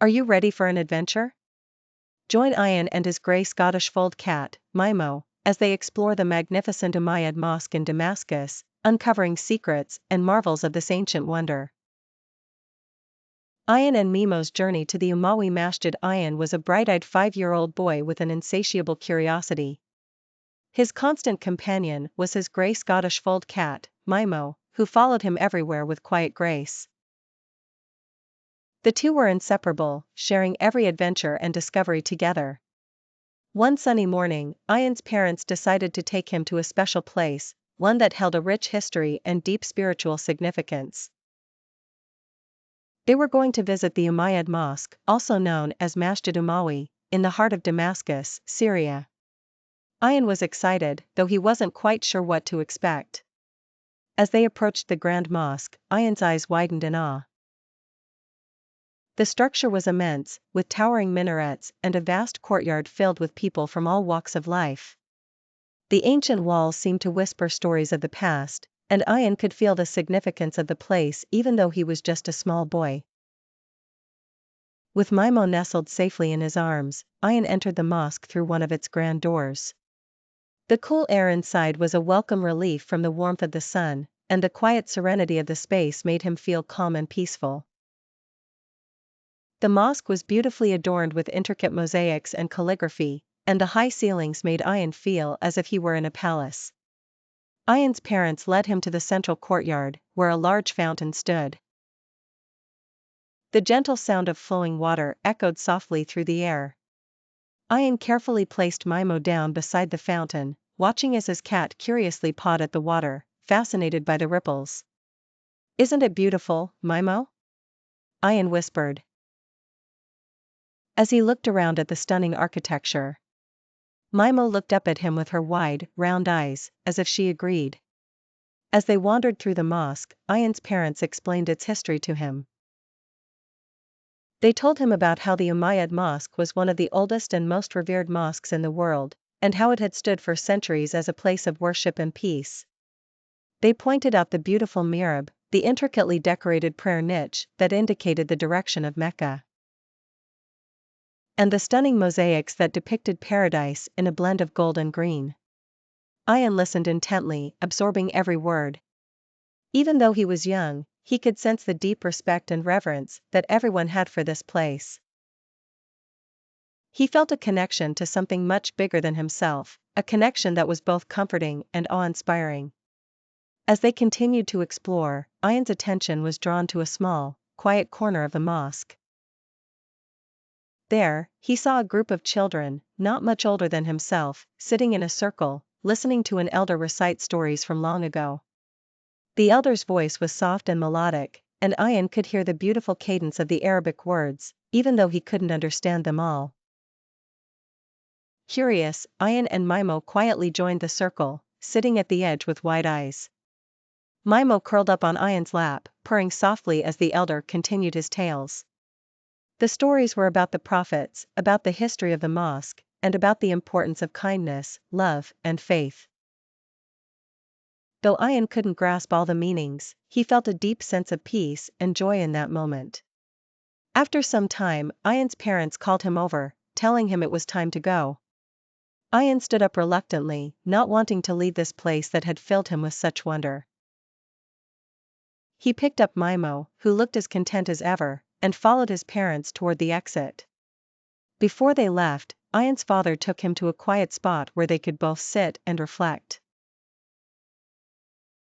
Are you ready for an adventure? Join Ayan and his grey Scottish fold cat, Mimo, as they explore the magnificent Umayyad Mosque in Damascus, uncovering secrets and marvels of this ancient wonder. Ayan and Mimo's journey to the Umawi Masjid. Ayan was a bright-eyed 5-year-old boy with an insatiable curiosity. His constant companion was his grey Scottish fold cat, Mimo, who followed him everywhere with quiet grace. The two were inseparable, sharing every adventure and discovery together. One sunny morning, Ayan's parents decided to take him to a special place, one that held a rich history and deep spiritual significance. They were going to visit the Umayyad Mosque, also known as Masjid Umawi, in the heart of Damascus, Syria. Ayan was excited, though he wasn't quite sure what to expect. As they approached the grand mosque, Ayan's eyes widened in awe. The structure was immense, with towering minarets and a vast courtyard filled with people from all walks of life. The ancient walls seemed to whisper stories of the past, and Ayan could feel the significance of the place even though he was just a small boy. With Mimo nestled safely in his arms, Ayan entered the mosque through one of its grand doors. The cool air inside was a welcome relief from the warmth of the sun, and the quiet serenity of the space made him feel calm and peaceful. The mosque was beautifully adorned with intricate mosaics and calligraphy, and the high ceilings made Ayan feel as if he were in a palace. Ayan's parents led him to the central courtyard, where a large fountain stood. The gentle sound of flowing water echoed softly through the air. Ayan carefully placed Mimo down beside the fountain, watching as his cat curiously pawed at the water, fascinated by the ripples. "Isn't it beautiful, Mimo?" Ayan whispered, as he looked around at the stunning architecture. Mimo looked up at him with her wide, round eyes, as if she agreed. As they wandered through the mosque, Ayan's parents explained its history to him. They told him about how the Umayyad Mosque was one of the oldest and most revered mosques in the world, and how it had stood for centuries as a place of worship and peace. They pointed out the beautiful mihrab, the intricately decorated prayer niche that indicated the direction of Mecca, and the stunning mosaics that depicted paradise in a blend of gold and green. Ayan listened intently, absorbing every word. Even though he was young, he could sense the deep respect and reverence that everyone had for this place. He felt a connection to something much bigger than himself, a connection that was both comforting and awe-inspiring. As they continued to explore, Ayan's attention was drawn to a small, quiet corner of the mosque. There, he saw a group of children, not much older than himself, sitting in a circle, listening to an elder recite stories from long ago. The elder's voice was soft and melodic, and Ayan could hear the beautiful cadence of the Arabic words, even though he couldn't understand them all. Curious, Ayan and Mimo quietly joined the circle, sitting at the edge with wide eyes. Mimo curled up on Ayan's lap, purring softly as the elder continued his tales. The stories were about the prophets, about the history of the mosque, and about the importance of kindness, love, and faith. Though Ayan couldn't grasp all the meanings, he felt a deep sense of peace and joy in that moment. After some time, Ayan's parents called him over, telling him it was time to go. Ayan stood up reluctantly, not wanting to leave this place that had filled him with such wonder. He picked up Mimo, who looked as content as ever, and followed his parents toward the exit. Before they left, Ayan's father took him to a quiet spot where they could both sit and reflect.